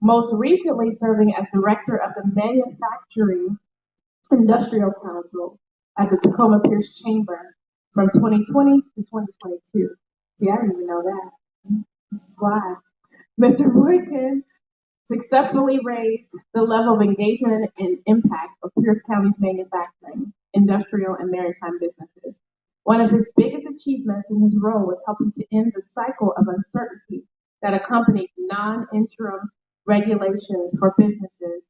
most recently serving as director of the Manufacturing Industrial Council at the Tacoma Pierce Chamber from 2020 to 2022. See, I didn't even know that. This is why. Mr. Boykin successfully raised the level of engagement and impact of Pierce County's manufacturing, industrial, and maritime businesses. One of his biggest achievements in his role was helping to end the cycle of uncertainty that accompanied non-interim regulations for businesses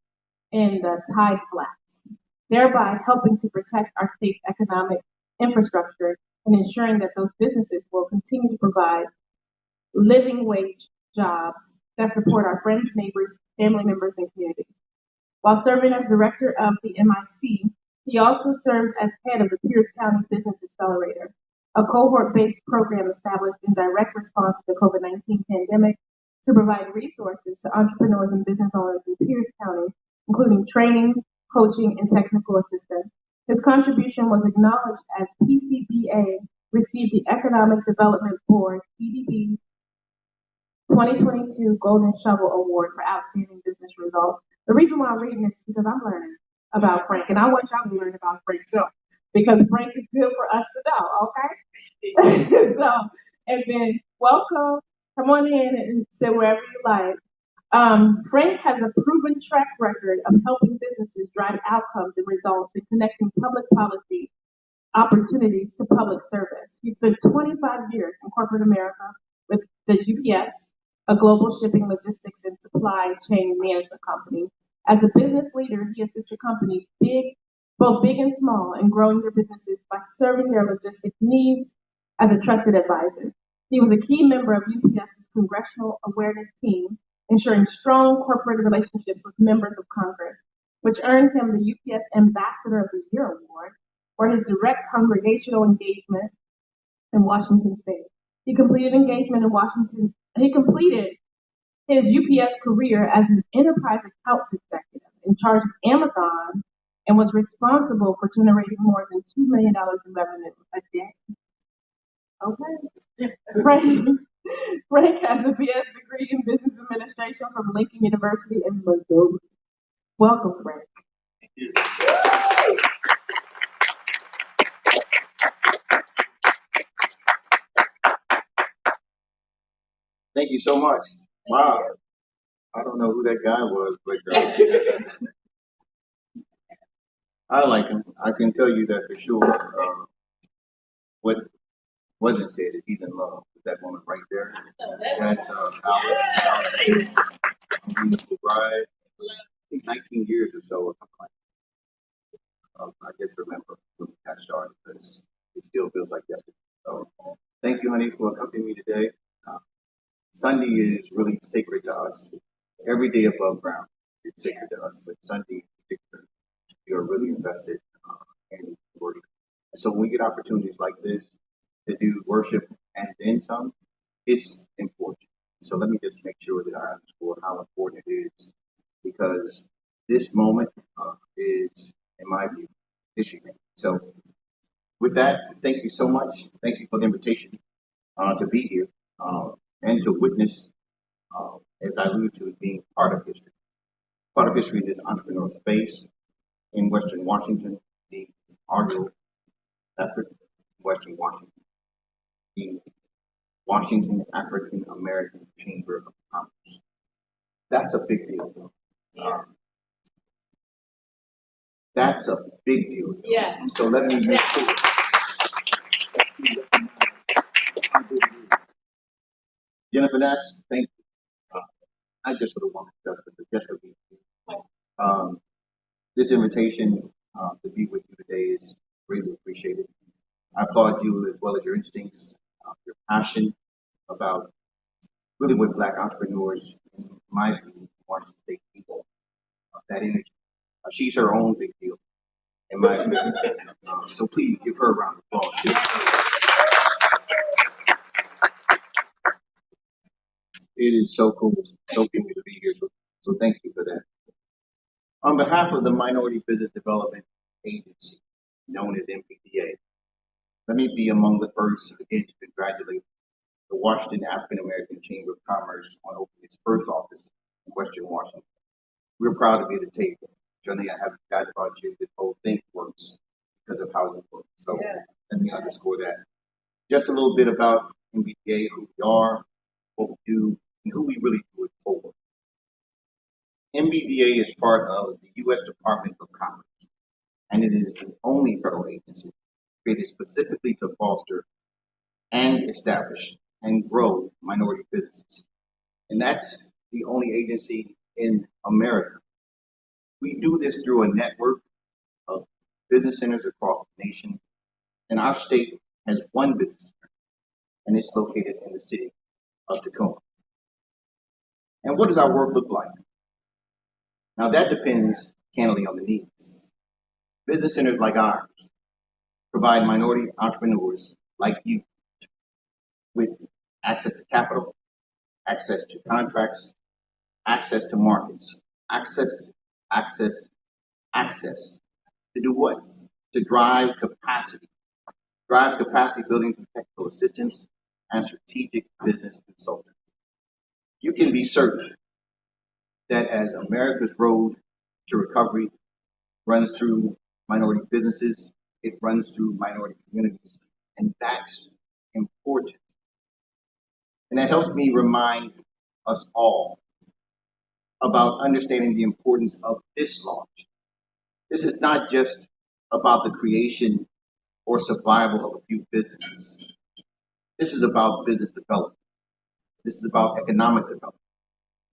in the Tide Flats, thereby helping to protect our state's economic infrastructure and ensuring that those businesses will continue to provide living wage jobs that support our friends, neighbors, family members, and communities. While serving as director of the MIC, he also served as head of the Pierce County Business Accelerator, a cohort-based program established in direct response to the COVID-19 pandemic to provide resources to entrepreneurs and business owners in Pierce County, including training, coaching, and technical assistance. His contribution was acknowledged as PCBA received the Economic Development Board, EDB, 2022 Golden Shovel Award for Outstanding Business Results. The reason why I'm reading this is because I'm learning about Frank, and I want y'all to learn about Frank too, because Frank is good for us to know, okay? So, and then welcome, come on in and sit wherever you like. Frank has a proven track record of helping businesses drive outcomes and results in connecting public policy opportunities to public service. He spent 25 years in corporate America with the UPS, a global shipping, logistics, and supply chain management company. As a business leader, he assisted companies both big and small, in growing their businesses by serving their logistic needs as a trusted advisor. He was a key member of UPS's congressional awareness team, ensuring strong corporate relationships with members of Congress, which earned him the UPS Ambassador of the Year award for his direct congregational engagement in Washington State. He completed his UPS career as an enterprise accounts executive in charge of Amazon and was responsible for generating more than $2 million in revenue a day. Okay. Frank has a BS degree in business administration from Lincoln University in Missouri. Welcome, Frank. Thank you. Thank you so much. Wow. I don't know who that guy was, but I like him. I can tell you that for sure. What wasn't said is he's in love with that woman right there. That's Alex. Beautiful bride. I think 19 years or so, or something like that. I just remember when that started because it still feels like yesterday. So thank you, honey, for accompanying me today. Sunday is really sacred to us. Every day above ground is sacred to us, but Sunday in particular, we are really invested in worship. So when we get opportunities like this to do worship and then some, it's important. So let me just make sure that I underscore how important it is, because this moment is, in my view, issue. So with that, thank you so much. Thank you for the invitation to be here and to witness, as I alluded to, being part of history. Part of history in this entrepreneurial space in Western Washington, the Argo effort, Western Washington, the Washington African American Chamber of Commerce. That's a big deal. That's a big deal. Yeah. So let me make sure. Jennifer Nash, thank you. Not just for the woman stuff, but just for being here. This invitation to be with you today is greatly appreciated. I applaud you as well as your instincts, your passion about really what Black entrepreneurs, in my view, want to take people. That energy. She's her own big deal, in my view. So please give her a round of applause. Too. It is so cool to be here. So thank you for that. On behalf of the Minority Business Development Agency, known as MBDA, let me be among the first again to congratulate the Washington African American Chamber of Commerce on opening its first office in Western Washington. We're proud to be at the table. Generally, I haven't got about you. This whole thing works because of how we work. So let me underscore that. Just a little bit about MBDA, who we are, what we do, and who we really do it for. MBDA is part of the U.S. Department of Commerce, and it is the only federal agency created specifically to foster and establish and grow minority businesses. And that's the only agency in America. We do this through a network of business centers across the nation, and our state has one business center, and it's located in the city of Tacoma. And what does our work look like? Now that depends candidly on the needs. Business centers like ours provide minority entrepreneurs like you with access to capital, access to contracts, access to markets, access to do what? To drive capacity building through technical assistance and strategic business consulting. You can be certain that as America's road to recovery runs through minority businesses, it runs through minority communities, and that's important. And that helps me remind us all about understanding the importance of this launch. This is not just about the creation or survival of a few businesses. This is about business development. This is about economic development.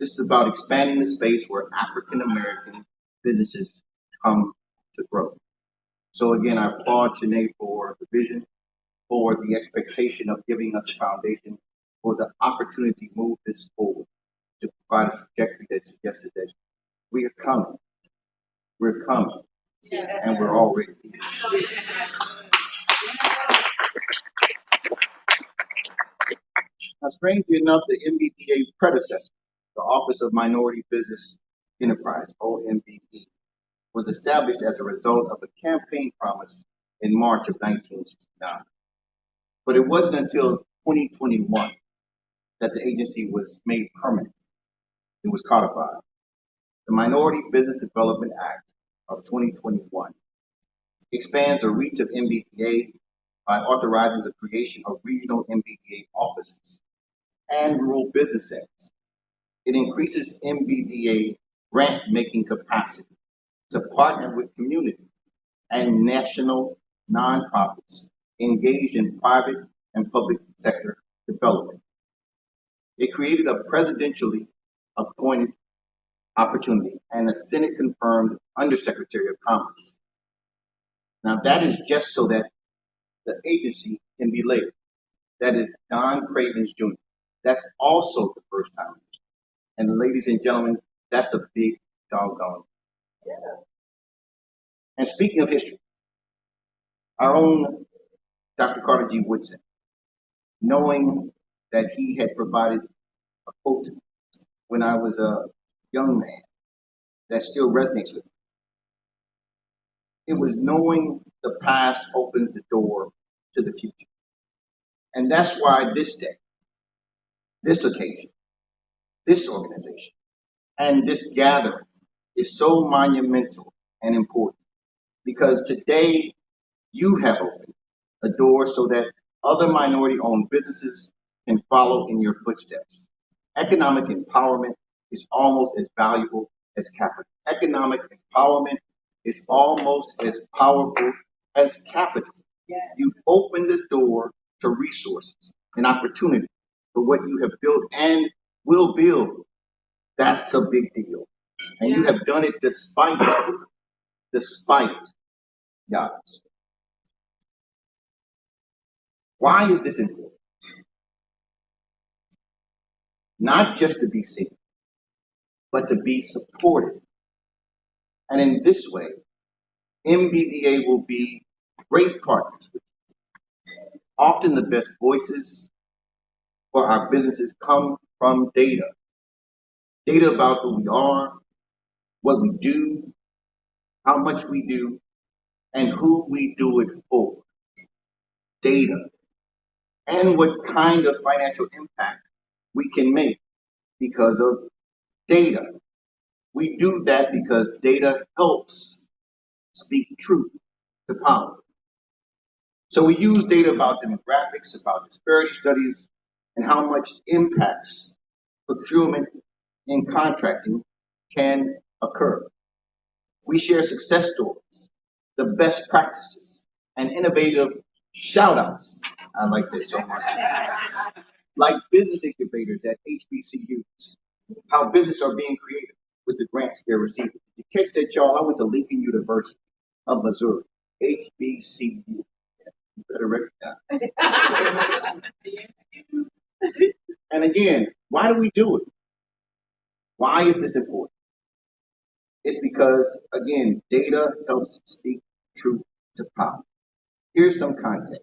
This is about expanding the space where African American businesses come to grow. So again, I applaud Janae for the vision, for the expectation of giving us a foundation, for the opportunity to move this forward, to provide a trajectory that suggests that we are coming. We're coming. And we're already here. Now, strangely enough, the MBDA predecessor, the Office of Minority Business Enterprise, OMBE, was established as a result of a campaign promise in March of 1969. But it wasn't until 2021 that the agency was made permanent. It was codified. The Minority Business Development Act of 2021 expands the reach of MBDA by authorizing the creation of regional MBDA offices and rural business centers. It increases MBDA grant-making capacity to partner with community and national nonprofits engaged in private and public sector development. It created a presidentially appointed opportunity and a Senate-confirmed Undersecretary of Commerce. Now that is just so that the agency can be laid. That is Don Cravens Jr. That's also the first time. And ladies and gentlemen, that's a big doggone. Yeah. And speaking of history, our own Dr. Carter G. Woodson, knowing that he had provided a quote when I was a young man that still resonates with me. It was knowing the past opens the door to the future. And that's why this day, this occasion, this organization, and this gathering is so monumental and important, because today you have opened a door so that other minority-owned businesses can follow in your footsteps. Economic empowerment is almost as valuable as capital. Economic empowerment is almost as powerful as capital. Yes. You've opened the door to resources and opportunity for what you have built and will build. That's a big deal. And you have done it despite guys. Why is this important? Not just to be seen, but to be supported. And in this way, MBDA will be great partners with you. Often the best voices for our businesses come from data. Data about who we are, what we do, how much we do, and who we do it for. Data. And what kind of financial impact we can make because of Data. We do that because data helps speak truth to power. So we use data about demographics, about disparity studies, and how much impacts procurement and contracting can occur. We share success stories, the best practices, and innovative shout outs. I like this so much. Like business incubators at HBCUs, how businesses are being created with the grants they're receiving. You catch that, y'all? I went to Lincoln University of Missouri, HBCU. You better recognize. And again, why do we do it? Why is this important? It's because, again, data helps speak truth to power. Here's some context.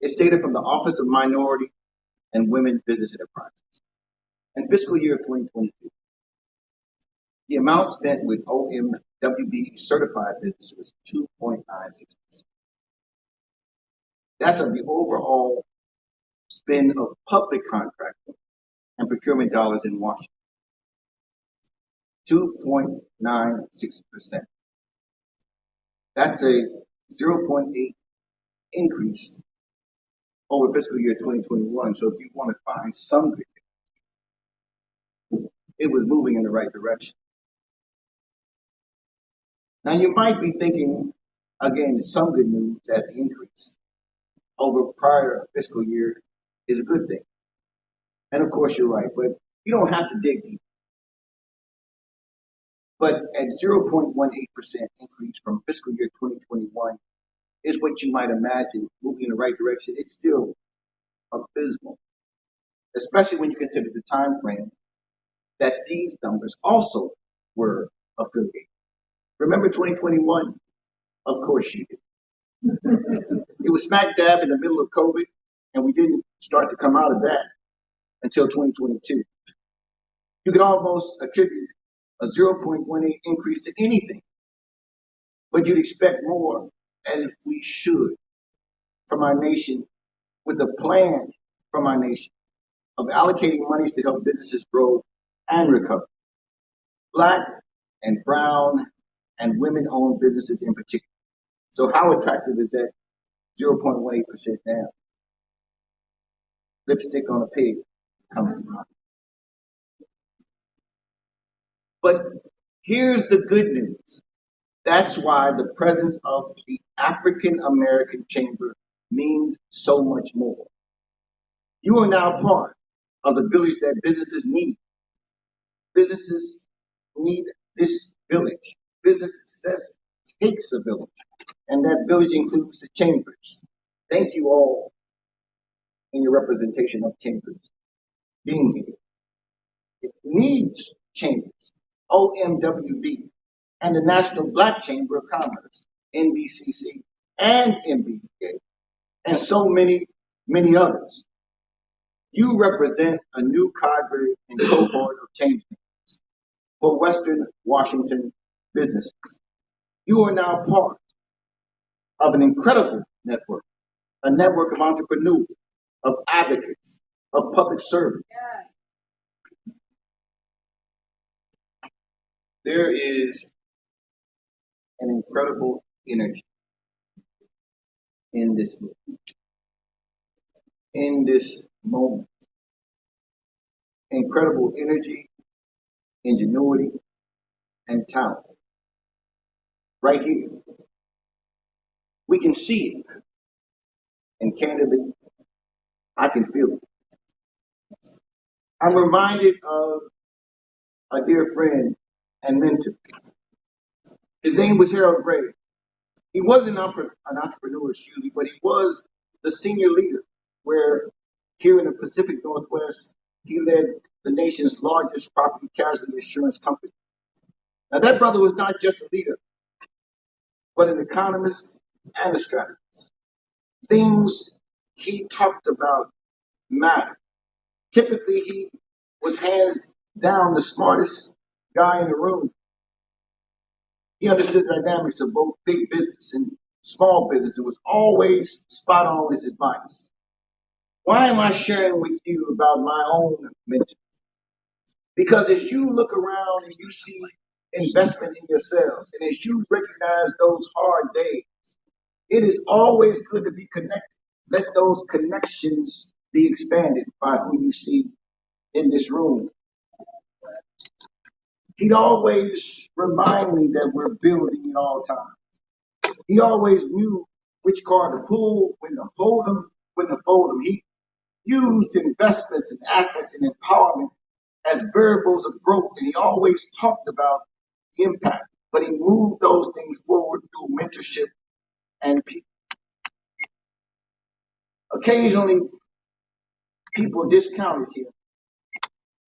It's data from the Office of Minority and Women Business Enterprises. In fiscal year 2022, the amount spent with OMWB certified business was 2.96%. That's of the overall spend of public contracting and procurement dollars in Washington. 2.96%. That's a 0.8 increase over fiscal year 2021. So if you want to find some good news, it was moving in the right direction. Now you might be thinking, again, some good news as the increase over prior fiscal year is a good thing. And of course you're right, but you don't have to dig deep. But at 0.18% increase from fiscal year 2021 is what you might imagine moving in the right direction. It's still abysmal, especially when you consider the time frame that these numbers also were affiliated. Remember 2021? Of course you did. It was smack dab in the middle of COVID, and we didn't start to come out of that until 2022. You could almost attribute a 0.18 increase to anything, but you'd expect more, as we should, from our nation, with a plan from our nation of allocating monies to help businesses grow and recover. Black and brown and women-owned businesses in particular. So how attractive is that 0.18% down? Lipstick on a pig comes to mind. But here's the good news. That's why the presence of the African American Chamber means so much more. You are now part of the village that businesses need. Businesses need this village. Business success takes a village, and that village includes the chambers. Thank you all in your representation of chambers being here. It needs chambers, OMWB, and the National Black Chamber of Commerce, NBCC, and MBTA, and so many, many others. You represent a new cadre and cohort of changemakers for Western Washington businesses. You are now part of an incredible network, a network of entrepreneurs, of advocates, of public servants. There is an incredible energy in this movement, in this moment. Incredible energy, ingenuity, and talent. Right here. We can see it. And candidly, I can feel it. I'm reminded of a dear friend and mentor. His name was Harold Gray. He wasn't an entrepreneur, usually, but he was the senior leader where here in the Pacific Northwest, he led the nation's largest property casualty insurance company. Now that brother was not just a leader, but an economist and a strategist. Things he talked about matter. Typically, he was hands down the smartest guy in the room. He understood the dynamics of both big business and small business. It was always spot on with his advice. Why am I sharing with you about my own mentor? Because as you look around and you see investment in yourselves, and as you recognize those hard days, it is always good to be connected. Let those connections be expanded by who you see in this room. He'd always remind me that we're building at all times. He always knew which card to pull, when to hold them, when to fold them. He used investments and assets and empowerment as variables of growth, and he always talked about the impact, but he moved those things forward through mentorship and people. Occasionally, people discount it here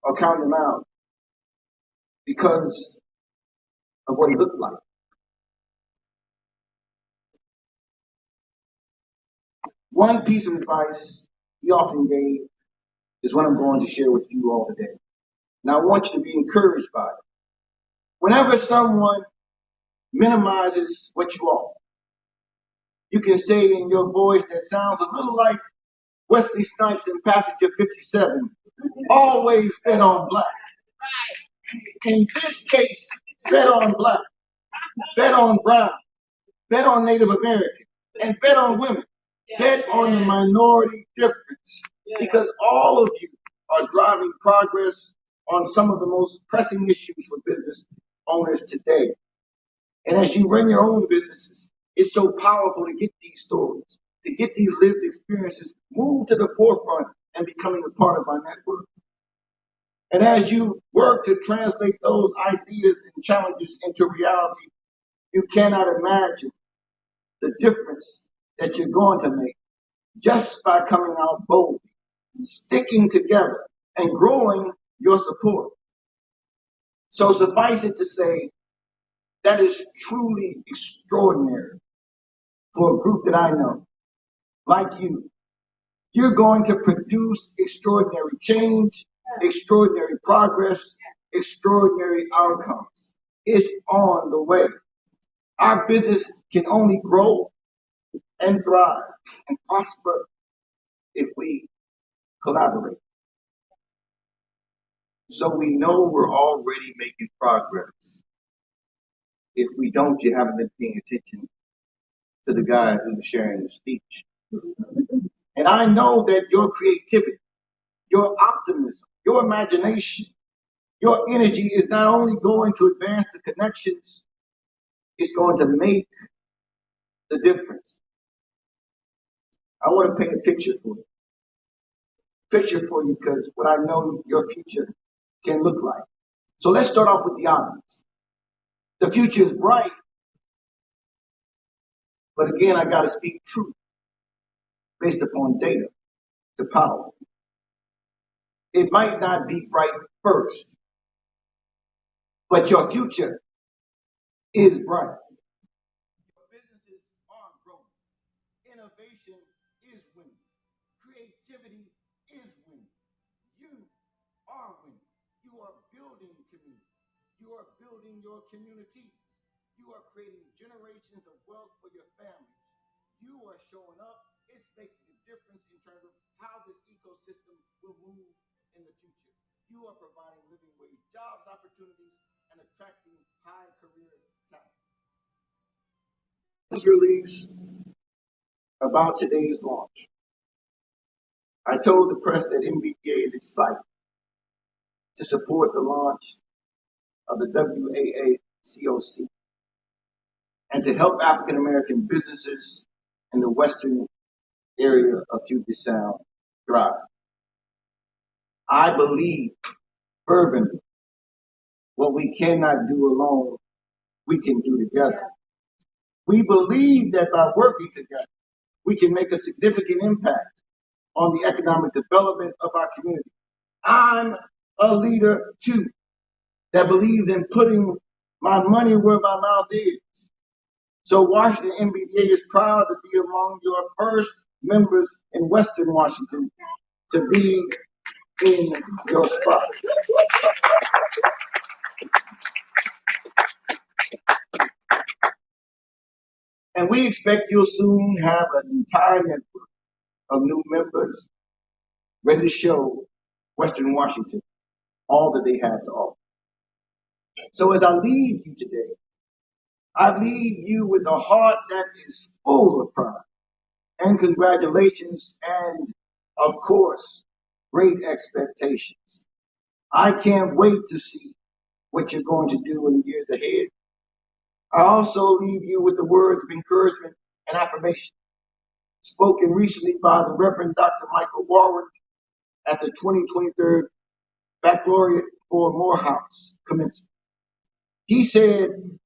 or count him out because of what he looked like. One piece of advice he often gave is what I'm going to share with you all today. Now, I want you to be encouraged by it. Whenever someone minimizes what you are, you can say in your voice that sounds a little like Wesley Snipes in Passenger 57, always bet on black. In this case, bet on black, bet on brown, bet on Native American, and bet on women. Bet on the minority difference, because all of you are driving progress on some of the most pressing issues for business owners today. And as you run your own businesses, it's so powerful to get these stories, to get these lived experiences moved to the forefront and becoming a part of our network. And as you work to translate those ideas and challenges into reality, you cannot imagine the difference that you're going to make just by coming out boldly, sticking together, and growing your support. So suffice it to say, that is truly extraordinary for a group that I know, like you. You're going to produce extraordinary change, extraordinary progress, extraordinary outcomes. It's on the way. Our business can only grow and thrive and prosper if we collaborate. So we know we're already making progress. If we don't, you haven't been paying attention to the guy who's sharing the speech. And I know that your creativity, your optimism, your imagination, your energy is not only going to advance the connections, it's going to make the difference. I want to paint a picture for you. Picture for you because what I know your future can look like. So let's start off with the obvious. The future is bright, but again, I got to speak truth based upon data to power. It might not be bright first, but your future is bright. Your businesses are growing. Innovation is winning. Creativity is winning. You are winning. You are building community. You are building your communities. You are creating generations of wealth for your families. You are showing up. It's making a difference in terms of how this ecosystem will move in the future. You are providing living wage jobs opportunities and attracting high career talent. This release about today's launch. I told the press that MBDA is excited to support the launch of the WAACOC and to help African American businesses in the western area of Puget Sound thrive. I believe fervently what we cannot do alone, we can do together. We believe that by working together, we can make a significant impact on the economic development of our community. I'm a leader too that believes in putting my money where my mouth is. So Washington MBDA is proud to be among your first members in Western Washington to be in your spot. And we expect you'll soon have an entire network of new members ready to show Western Washington all that they have to offer. So as I leave you today, I leave you with a heart that is full of pride and congratulations and, of course, great expectations. I can't wait to see what you're going to do in the years ahead. I also leave you with the words of encouragement and affirmation spoken recently by the Reverend Dr. Michael Warren at the 2023 Baccalaureate for Morehouse commencement. He said,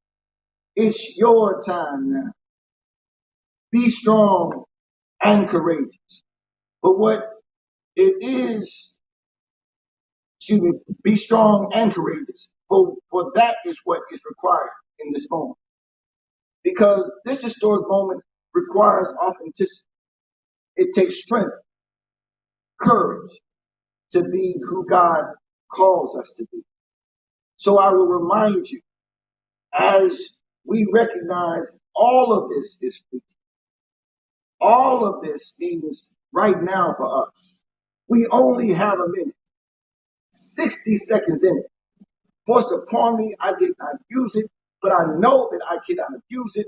"It's your time now. Be strong and courageous. But what it is, excuse me, be strong and courageous. For that is what is required in this moment. Because this historic moment requires authenticity. It takes strength, courage to be who God calls us to be. So I will remind you, as we recognize all of this is fleeting, all of this means right now for us. We only have a minute, 60 seconds in it. Forced upon me, I did not use it, but I know that I cannot abuse it.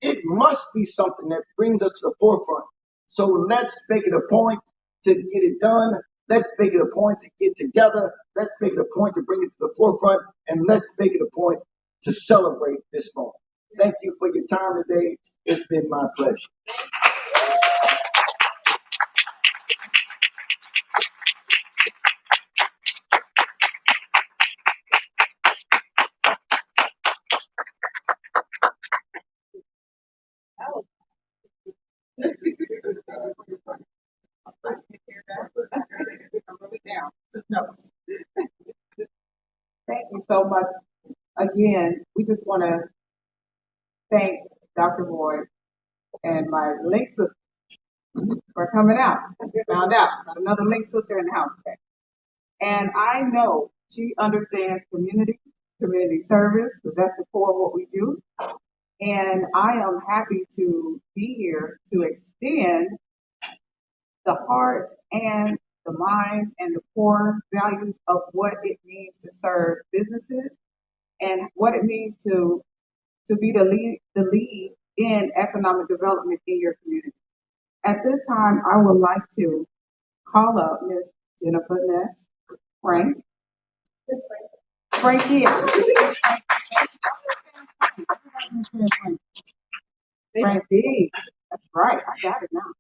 It must be something that brings us to the forefront. So let's make it a point to get it done. Let's make it a point to get together. Let's make it a point to bring it to the forefront. And let's make it a point to celebrate this moment. Thank you for your time today. It's been my pleasure. Thank you so much. Again, we just want to thank Dr. Boyd and my link sister for coming out. I just found out got another link sister in the house today. And I know she understands community service, because that's the core of what we do. And I am happy to be here to extend the heart and the mind and the core values of what it means to serve businesses and what it means to be the lead in economic development in your community. At this time, I would like to call up Ms. Jennifer Ness Frank. Frankie. Frankie. That's right. I got it now.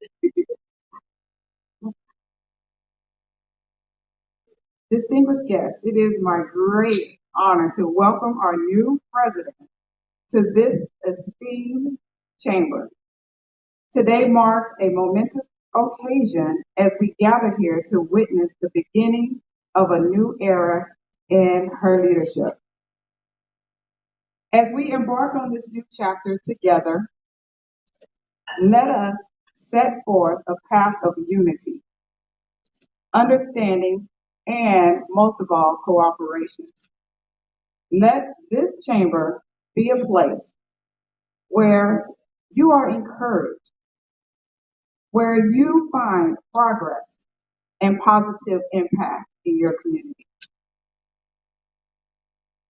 Distinguished guests, it is my great honor to welcome our new president to this esteemed chamber. Today marks a momentous occasion as we gather here to witness the beginning of a new era in her leadership. As we embark on this new chapter together, let us set forth a path of unity, understanding, and most of all, cooperation. Let this chamber be a place where you are encouraged, where you find progress and positive impact in your community.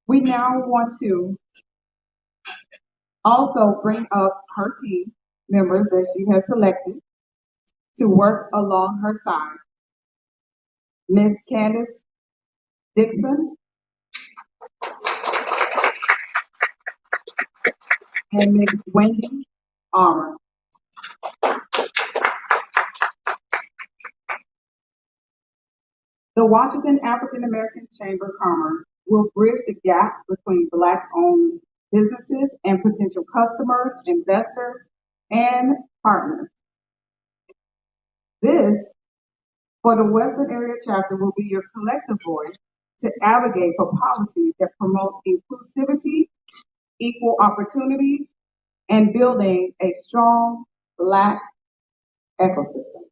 We now want to also bring up her team members that she has selected to work along her side. Ms. Candace Dixon and Ms. Wendy Armour. The Washington African American Chamber of Commerce will bridge the gap between Black-owned businesses and potential customers, investors, and partners. This, for the Western Area Chapter, will be your collective voice to advocate for policies that promote inclusivity, equal opportunities, and building a strong Black ecosystem.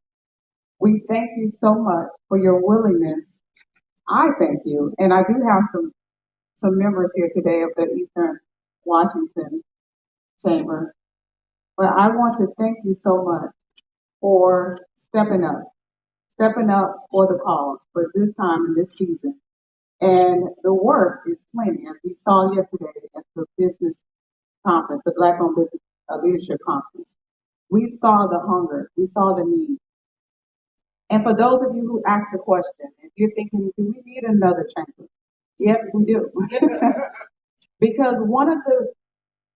We thank you so much for your willingness. I thank you, and I do have some members here today of the Eastern Washington Chamber, but I want to thank you so much for stepping up for the cause for this time and this season. And the work is plenty, as we saw yesterday at the business conference, the Black Owned Business Leadership Conference. We saw the hunger, we saw the need. And for those of you who asked the question, if you're thinking, do we need another chamber? Yes, we do. Because one of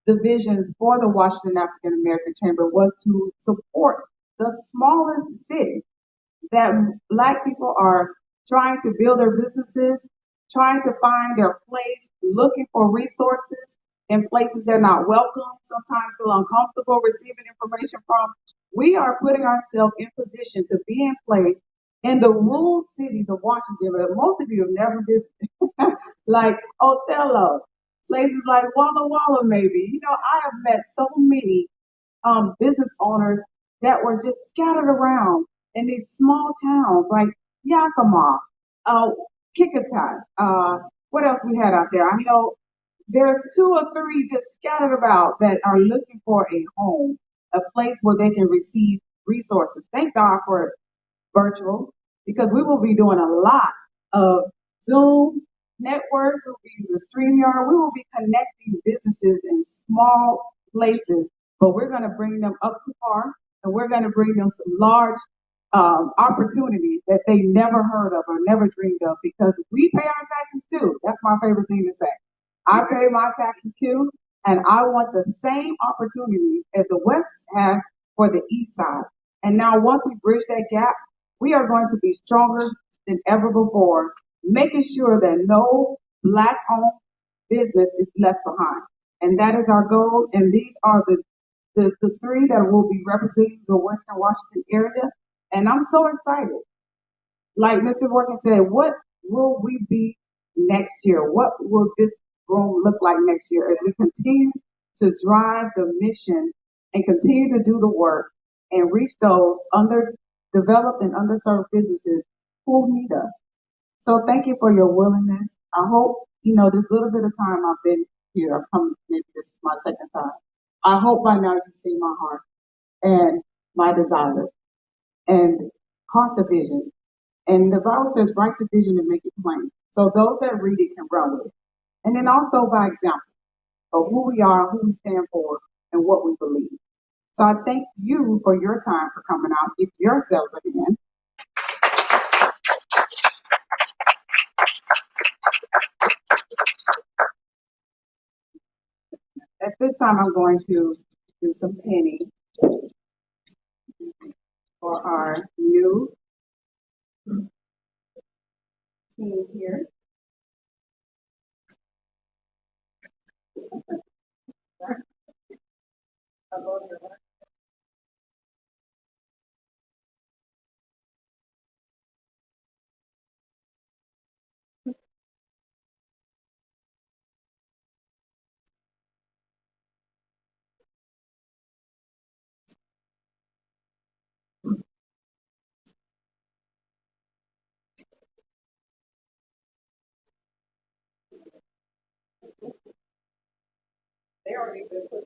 the visions for the Washington African American Chamber was to support the smallest city that Black people are trying to build their businesses, trying to find their place, looking for resources in places they're not welcome, sometimes feel uncomfortable receiving information from. We are putting ourselves in position to be in place in the rural cities of Washington that most of you have never visited, like Othello, places like Walla Walla, maybe. You know, I have met so many business owners that were just scattered around in these small towns like Yakima, uh, Kickatas, what else we had out there? I know there's two or three just scattered about that are looking for a home, a place where they can receive resources. Thank God for virtual, because we will be doing a lot of Zoom networks, we'll be using StreamYard, we will be connecting businesses in small places, but we're going to bring them up to par, and we're going to bring them some large opportunities that they never heard of or never dreamed of, because we pay our taxes too. That's my favorite thing to say. I pay my taxes too, and I want the same opportunities as the West has for the East side. And now once we bridge that gap, we are going to be stronger than ever before, making sure that no Black-owned business is left behind. And that is our goal. And these are the three that will be representing the Western Washington area. And I'm so excited. Like Mr. Morgan said, what will we be next year? What will this room look like next year as we continue to drive the mission and continue to do the work and reach those underdeveloped and underserved businesses who need us? So thank you for your willingness. I hope, this little bit of time I've been here, I've come, maybe this is my second time. I hope by now you see my heart and my desire and caught the vision. And the Bible says, write the vision and make it plain. So those that read it can run with it. And then also by example of who we are, who we stand for, and what we believe. So I thank you for your time for coming out. Give yourselves a hand. At this time, I'm going to do some pinning for our new team here. They already been put.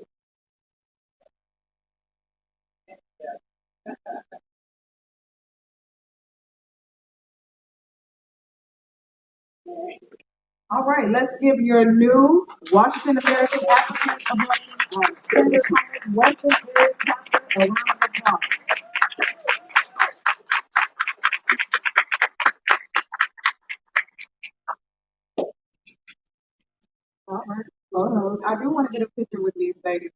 All right, let's give your new Washington American African American Standard College Western Area chapter a round of applause. All right. Hold on. I do want to get a picture with these ladies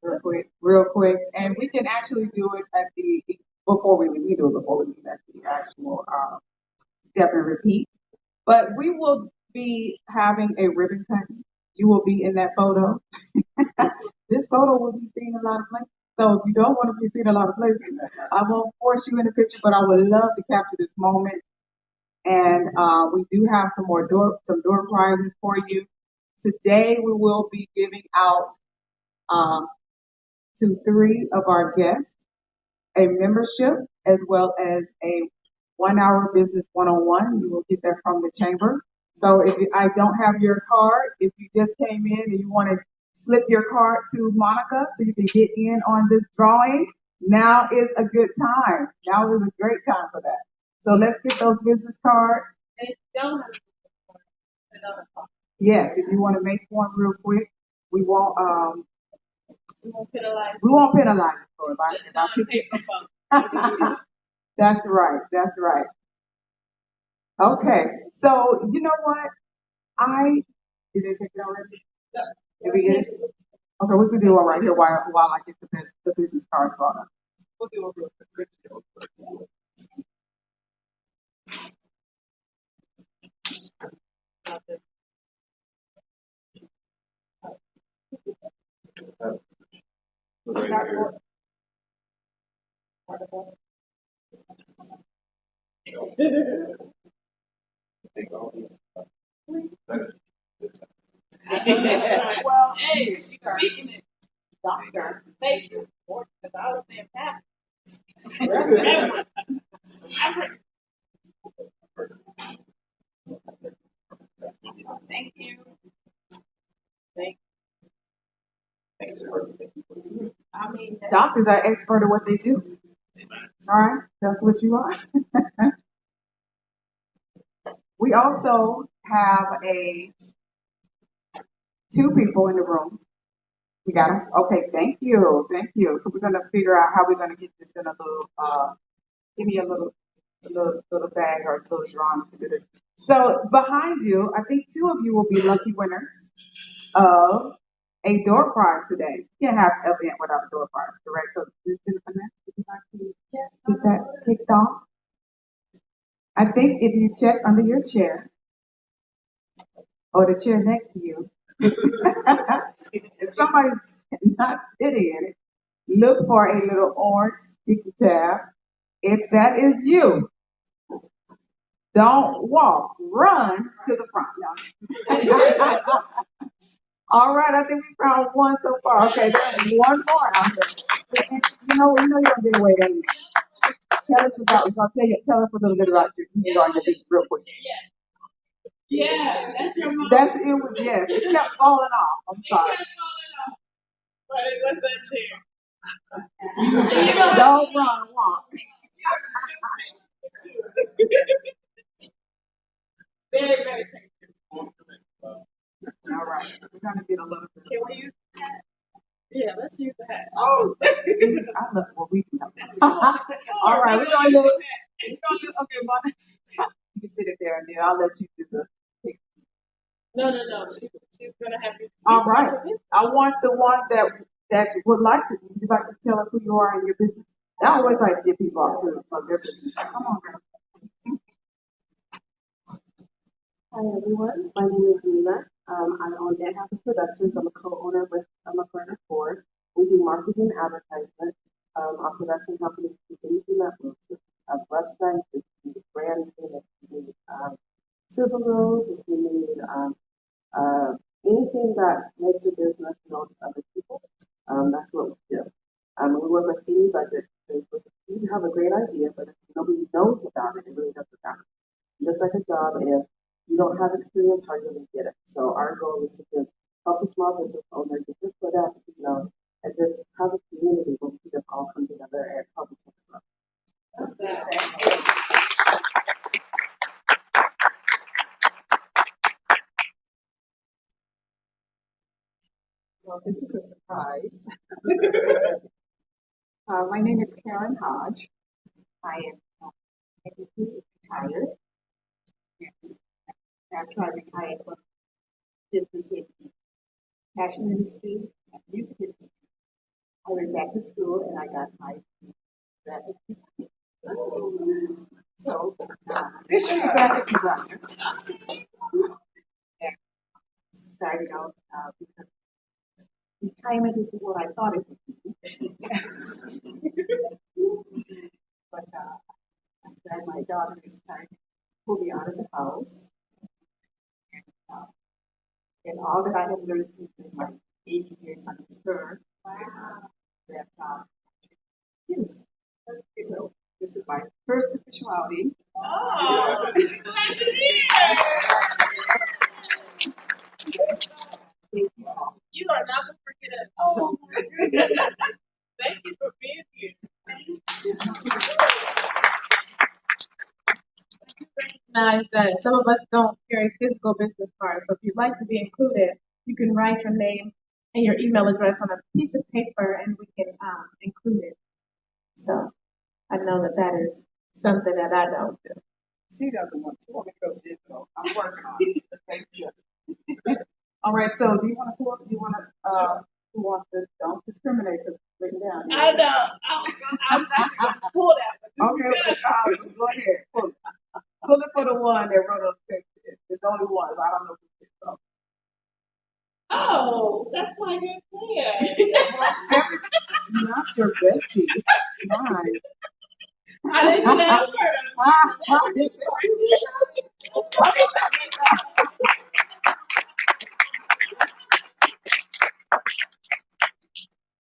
real quick, and we can actually do it at the before we leave. We do it before we leave at the actual step and repeat. But we will be having a ribbon cutting. You will be in that photo. This photo will be seen a lot of places. So if you don't want to be seen a lot of places, I won't force you in the picture, but I would love to capture this moment. And we do have some door prizes for you. Today we will be giving out to three of our guests a membership as well as a 1 hour business one-on-one. You will get that from the chamber. So if I don't have your card, if you just came in and you want to slip your card to Monica so you can get in on this drawing, now is a good time. Now is a great time for that. So let's get those business cards. Yes, if you want to make one real quick, we won't, We won't penalize. we won't penalize you for it. If I pick it. That's right, that's right. Okay, so you know what? Did they take it already? Did we get it? Okay, we can do it right here while I get the business card brought up. We'll do it real quick. Right here. Take all these. Well, hey, she's speaking it. Doctor, thank you. Because I was saying pastor. Thank you. I mean, Doctors are expert at what they do. All right, that's what you are. We also have two people in the room. We got them? Okay, thank you, thank you. So we're gonna figure out how we're gonna get this in a little, give me a little bag or a little drum to do this. So behind you, I think two of you will be lucky winners of a door prize today. You can't have an event without a door prize, correct? So this is Vanessa, would you like to get that kicked off? I think if you check under your chair or the chair next to you, if somebody's not sitting in it, look for a little orange sticky tab. If that is you, don't walk, run to the front. No. All right, I think we found one so far. Okay, there's one more out there. You know you don't get away with it. Tell us tell us a little bit about you on your business real quick. yeah, that's your mom. That's it was yes. It kept falling off. I'm sorry. What's that chair? Don't run, walk. Very, very All right, we're gonna get a little bit. Can we use the hat? Yeah, let's use the hat. Oh, I love what we can help. All right, we're gonna do. Okay, but you can sit it there, and then I'll let you do the. No. She's gonna have you. All right, I want the ones that would like to. You'd like to tell us who you are in your business. I always like to get people off to their business. Come on, girl. Hi everyone, my name is Nina. I own Dead House Productions. I'm a co-owner with McCarter Ford. We do marketing and advertisement. Our production company is anything that moves. A website, if you need branding, if you need sizzle reel, if you need anything that makes your business known to other people, that's what we do. We work with any budget. You can have a great idea, but if nobody knows about it, it really doesn't matter. Just like a job, if you don't have experience, how are you going to get it? So our goal is to just help a small business owner get their foot out, and just have a community where we can just all come together and help each other grow. Well, this is a surprise. My name is Karen Hodge. I am technically retired. After I retired from business in the fashion industry and music industry, I went back to school and I got my graphic design. So, officially graphic designer. And started out because retirement isn't what I thought it would be. But I'm glad my daughter is starting to pull me out of the house. And all that I have learned in my 80 years on this earth, that yes, so this is my first official outing. Oh, Thank you all. you are not gonna forget us. Oh my goodness. Thank you for being here. recognize that some of us don't carry physical business cards. So if you'd like to be included, you can write your name and your email address on a piece of paper and we can include it. So I know that that is something that I don't do. She doesn't want to go digital. I'm working on it. Thank you. All right, so do you want to pull? Do you want to, who wants to, don't discriminate, because it's written down. I know. I was actually going to pull that. But Okay, go ahead. Pull it for the one that wrote on the picture. There's only one, so I don't know who it is. So. Oh, that's why you're there. Not your bestie. Mine. I didn't know.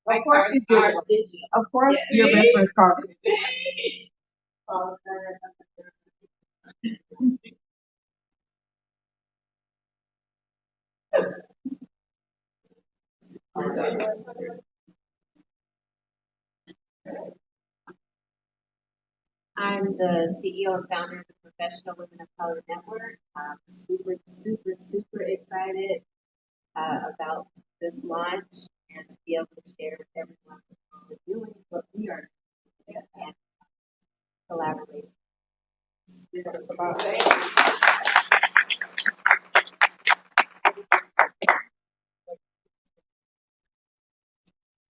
Of course she's digital. Of course your best friend's card. I'm the CEO and founder of the Professional Women of Color Network. I'm super excited about this launch and to be able to share with everyone what we're doing, what we are doing, and collaboration. That's about it.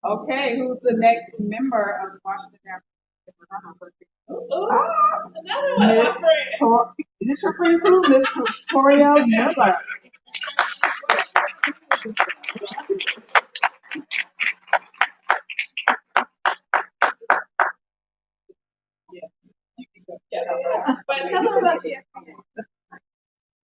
Okay, who's the next member of the Washington National? Another one of my friends. Is this your friend too, Miss Toriel Miller? But tell them about you.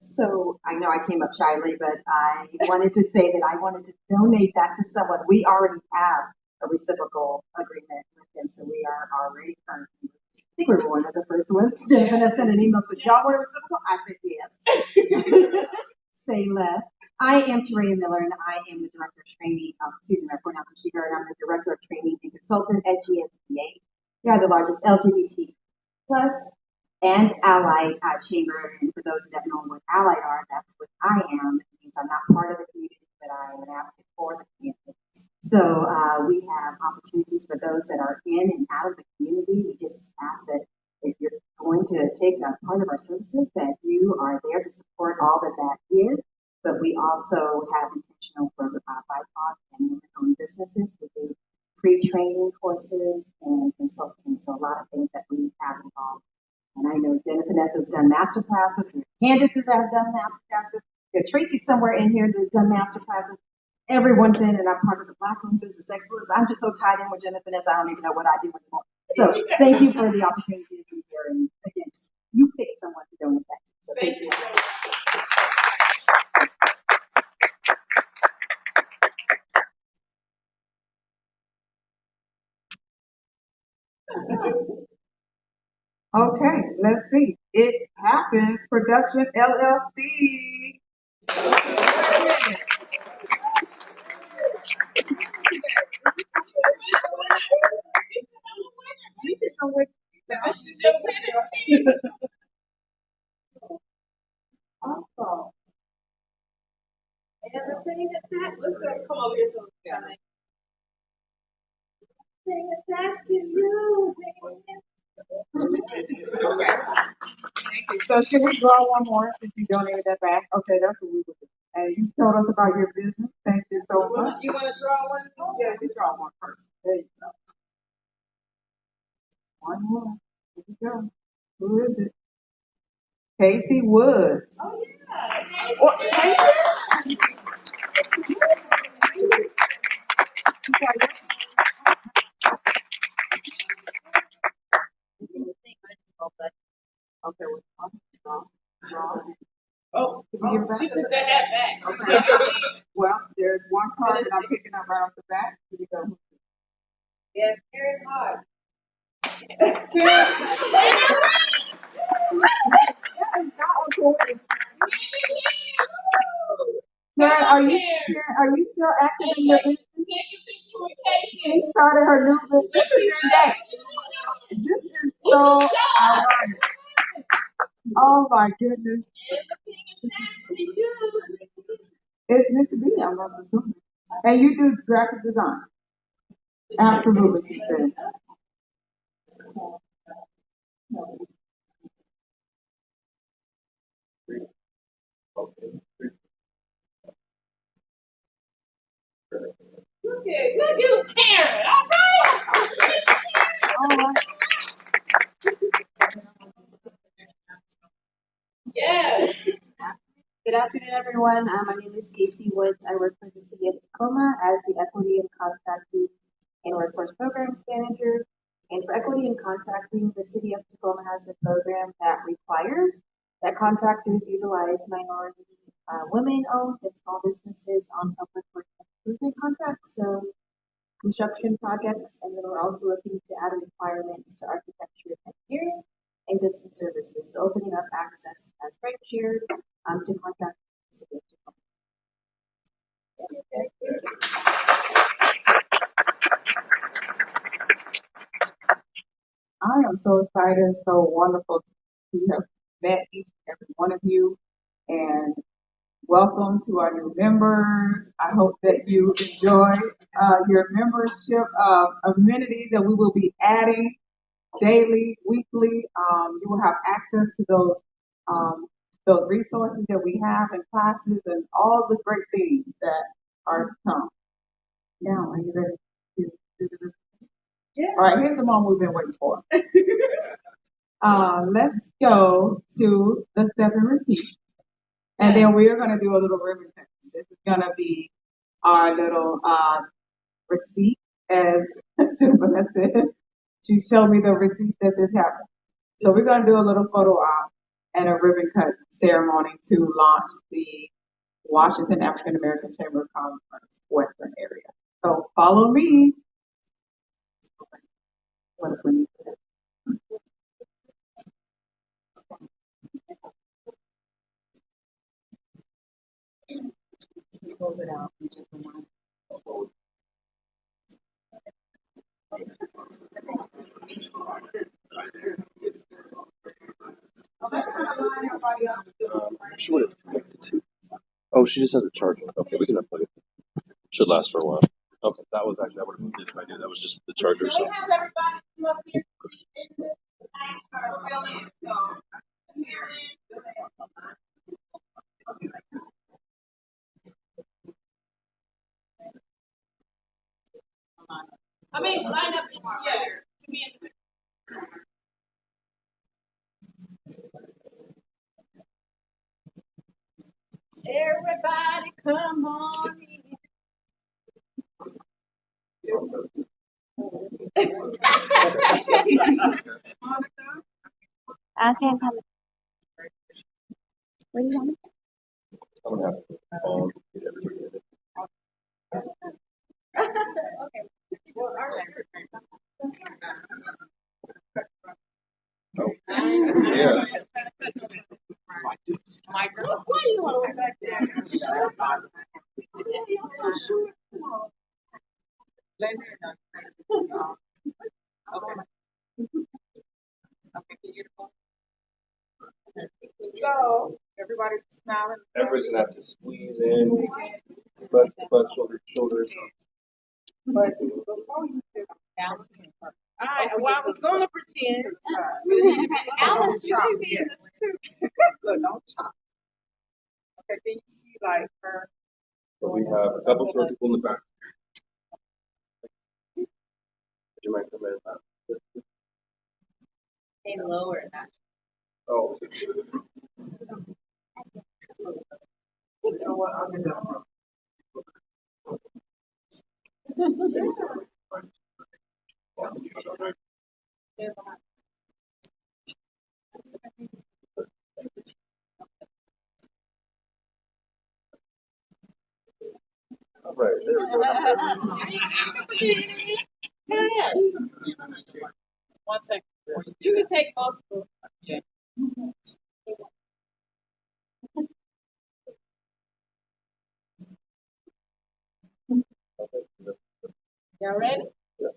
So I know I came up shyly, but I wanted to say that I wanted to donate that to someone. We already have a reciprocal agreement with him, so we are already currently. I think we were one of the first ones. Jennifer sent an email, said, y'all want a reciprocal? I said, yes. Say less. I am Taria Miller, and I am the Director of Training, excuse me, my pronouns are she, her, and I'm the Director of Training and Consultant at GSBA. We are the largest LGBT plus and allied chamber. And for those that don't know what allied are, that's what I am. It means I'm not part of the community, but I am an advocate for the community. So we have opportunities for those that are in and out of the community. We just ask that if you're going to take a part of our services, that you are there to support all that that is. But we also have intentional for BIPOC and women-owned businesses. We do free training courses and consulting. So a lot of things that we have involved. And I know Jennifer has done master classes. Candace has done master classes. Tracy somewhere in here that's done master classes. Everyone's in, and I'm part of the Black-owned business excellence. I'm just so tied in with Jennifer I don't even know what I do anymore. So thank you for the opportunity to be here. And again, you pick someone to donate that to. So thank you. Okay, let's see. It Happens Production LLC. This is your way. Awesome. Everything attached. Let's go. Come over here so we can. Everything attached to you. Okay. Thank you. So should we draw one more since you donated that back? Okay, that's what we would do. And you told us about your business. Thank you so much. You want to draw one? Yeah, you draw one first. There you go. One more. Here we go. Who is it? Casey Woods. Oh, yeah. What, Casey? Okay, draw. Oh, Can you give it back? she took that hat back. Okay. Well, there's one card that I'm picking up right off the back. Here you go. Yeah, Karen Hart. Karen, are you still active in your business? She started her new business today. This is so ironic. Oh my goodness. It's meant to be, I must assume. And you do graphic design? Absolutely, she said. All right. Good afternoon, everyone. My name is Casey Woods. I work for the City of Tacoma as the Equity and Contracting and Workforce Programs Manager. And for Equity and Contracting, the City of Tacoma has a program that requires that contractors utilize minority, women-owned and small businesses on public works improvement contracts. So construction projects, and then we're also looking to add requirements to architecture and engineering and goods and services. So opening up access, as Frank shared, to contract. I am so excited and so wonderful to have met each and every one of you. And welcome to our new members. I hope that you enjoy your membership of amenities that we will be adding daily, weekly. You will have access to those resources that we have in classes and all the great things that are to come. Now, are you ready to do the review? All right, here's the moment we've been waiting for. Let's go to the step and repeat. And then we're gonna do a little ribbon cutting. This is gonna be our little receipt, as Jennifer said. She showed me the receipt that this happened. So we're gonna do a little photo op and a ribbon cut ceremony to launch the Washington African American Chamber of Commerce Western area. So follow me. What else we need to do? Close it out. Sure what it's connected to. Oh, she just has a charger. Okay, we can unplug it. Should last for a while. Okay, that was actually, I would have moved it if I knew that was just the charger. So. I mean, line up, yeah. Everybody come on in. I can come. What do you want? I'm gonna have to get everybody in it. Oh, yeah. Why you want to look back there? Okay, beautiful. So everybody's smiling. Everybody's gonna have to squeeze in, butt, shoulders. But before you sit down, All right, well, I was gonna pretend. Alice, you should be in this too. Look, don't chop. Okay, can you see like her? So we have a couple short people in the back. You might come in. They lower that. Oh. You know what? I'm gonna. All right, there we go. One second. You can take multiple. Y'all ready? Yeah.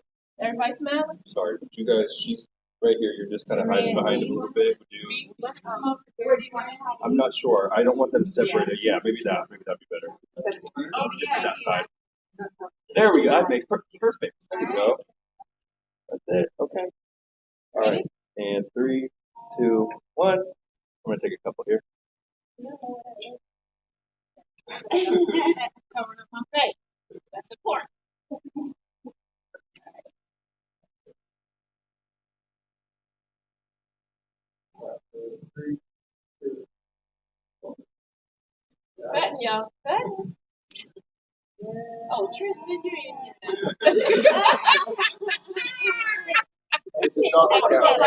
Everybody smiling? Sorry, but you guys, she's right here, you're just kind of hiding behind him a little bit. Would you? I'm not sure. I don't want them separated. Yeah, maybe that'd be better. Just to that side. There we go. That makes perfect. There you go. That's it. Okay. All right. And 3, 2, 1. I'm gonna take a couple here. Covering up my face. That's important. Cutting, y'all. Cutting. Oh, Tristan, you ain't in there. It's a Dr. Cal.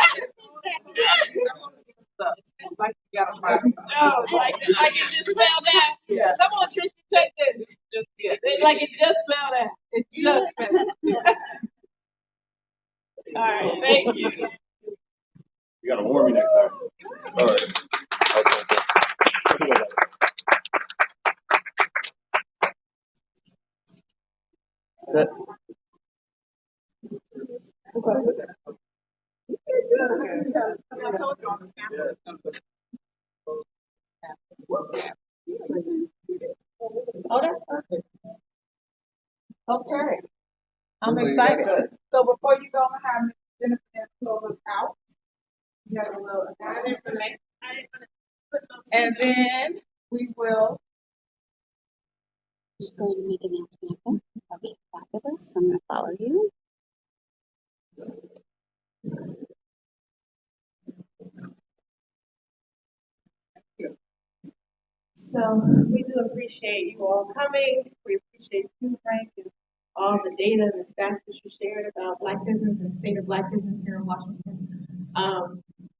Like you got a fight. No, like it just fell down. Yeah. Come on, Tristan, take this. Just, yeah. Like it just fell down. It just finished. All right, thank you. You gotta warn me next time. All right. Okay. That, Oh, that's perfect. Okay. I'm excited. So before you go and have Ms. Jennifer close us out, you have a little Information. and then we will. You're going to make an announcement of them. Okay, fabulous. I'm going to follow you. So we do appreciate you all coming. We appreciate you, Frank, and all the data and the stats that you shared about Black business and the state of Black business here in Washington.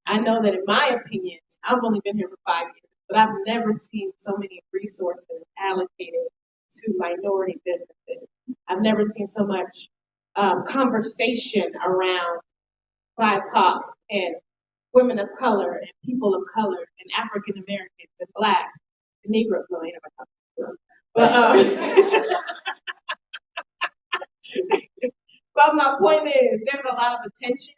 I know that in my opinion, I've only been here for 5 years, but I've never seen so many resources allocated to minority businesses. I've never seen so much conversation around BIPOC and women of color and people of color and African Americans and Blacks and Negroes. No, ain't nobody talking about. But my point is, there's a lot of attention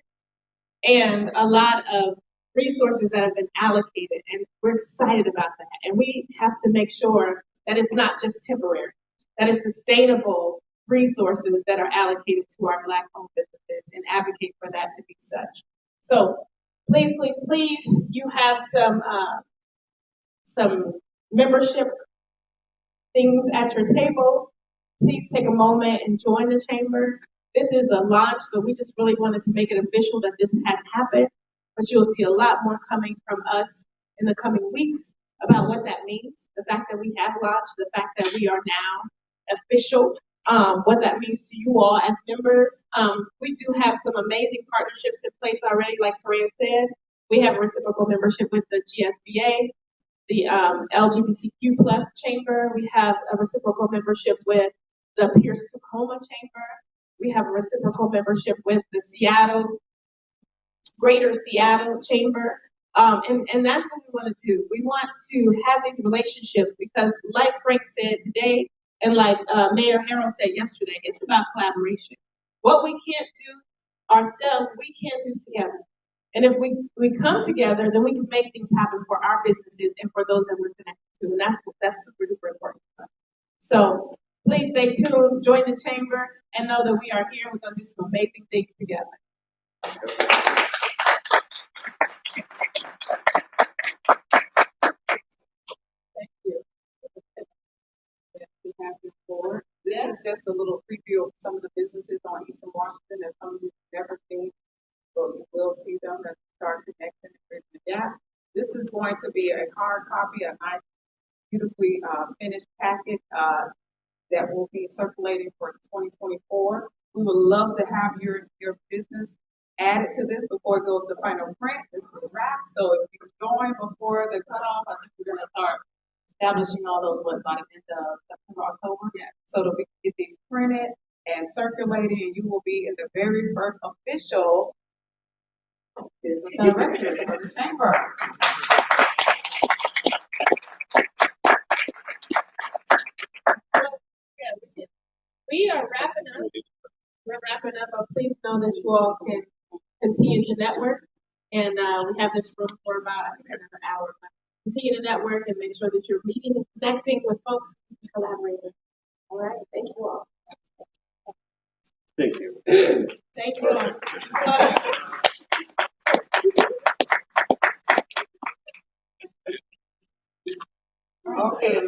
and a lot of resources that have been allocated, and we're excited about that. And we have to make sure that it's not just temporary, that it's sustainable resources that are allocated to our Black-owned businesses and advocate for that to be such. So please, please, please, you have some membership things at your table. Please take a moment and join the chamber. This is a launch, so we just really wanted to make it official that this has happened. But you'll see a lot more coming from us in the coming weeks about what that means. The fact that we have launched, the fact that we are now official, what that means to you all as members. We do have some amazing partnerships in place already, like Toraya said. We have a reciprocal membership with the GSBA, the LGBTQ plus chamber. We have a reciprocal membership with the Pierce Tacoma chamber. We have a reciprocal membership with the Greater Seattle chamber. And that's what we want to do. We want to have these relationships because, like Frank said today, and like Mayor Harrell said yesterday, it's about collaboration. What we can't do ourselves, we can't do together. And if we come together, then we can make things happen for our businesses and for those that we're connected to. And that's super duper important to us. So please stay tuned, join the chamber, and know that we are here. We're going to do some amazing things together. Thank you. We have this board. This is just a little preview of some of the businesses on Eastern Washington that some of you have never seen, but you will see them as we start connecting and bridging the gap. This is going to be a hard copy, a nice, beautifully finished packet that will be circulating for 2024. We would love to have your business added to this before it goes to final print. This is a wrap. So if you join before the cutoff, I think we're going to start establishing all those by the end of September, October. Yeah. So that we can get these printed and circulated, and you will be in the very first official business directory for the chamber. We are wrapping up. We're wrapping up. Please know that you all can continue to network. And we have this room for about, I think, another hour. But continue to network and make sure that you're meeting and connecting with folks who can collaborate with. All right, thank you all. Thank you. Thank you all. Okay.